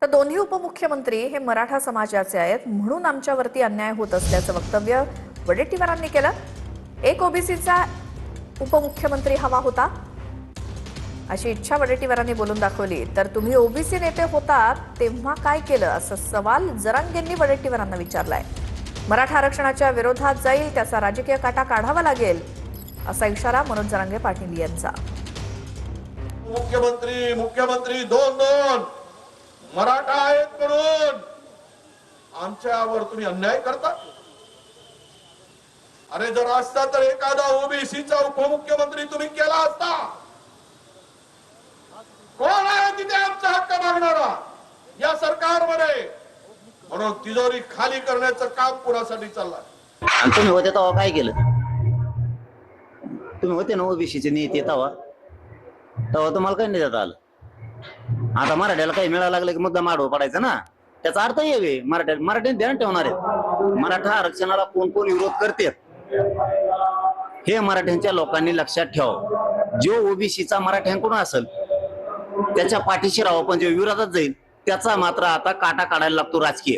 तर दोन्ही उपमुख्यमंत्री हे मराठा समाजाचे आहेत म्हणून आमच्यावरती अन्याय होत असल्याचं वक्तव्य वडेट्टीवारांनी केलं। एक ओबीसीचा उपमुख्यमंत्री हवा होता अशी इच्छा वडेट्टीवारांनी बोलून दाखवली। तर तुम्ही ओबीसी नेते होतात तेव्हा काय केलं असा सवाल जरांगेंनी वडेट्टीवारांना विचारलाय। मराठा आरक्षणाच्या विरोधात जाईल त्याचा राजकीय काटा काढावा लागेल असा इशारा मनोज जरांगे पाटील यांचा। मुख्यमंत्री दोन दोन मराठा आहेत म्हणून आमच्यावर तुम्ही अन्याय करता। अरे जर असता तर एखादा ओबीसीचा उपमुख्यमंत्री तुम्ही केला असता। कोण आहे तिथे आमचा हक्क मागणारा या सरकारमध्ये? म्हणून तिजोरी खाली करण्याचं काम कुणासाठी चाललंय? आणि तुम्ही होते तेव्हा काय केलं? तुम्ही होते ना ओबीसीचे नेते तेव्हा तुम्हाला काही नाही देता आलं। आता मराठ्याला काही मिळायला लागलं की मुद्दा माडव पडायचा ना, त्याचा अर्थ हे मराठ्यांनी ध्यान ठेवणार आहेत। मराठा आरक्षणाला कोण कोण विरोध करते हे मराठ्यांच्या लोकांनी लक्षात ठेवावं। जो ओबीसीचा मराठ्यांकडून असेल त्याच्या पाठीशी राहावं, पण जो विरोधात जाईल त्याचा मात्र आता काटा काढायला लागतो राजकीय।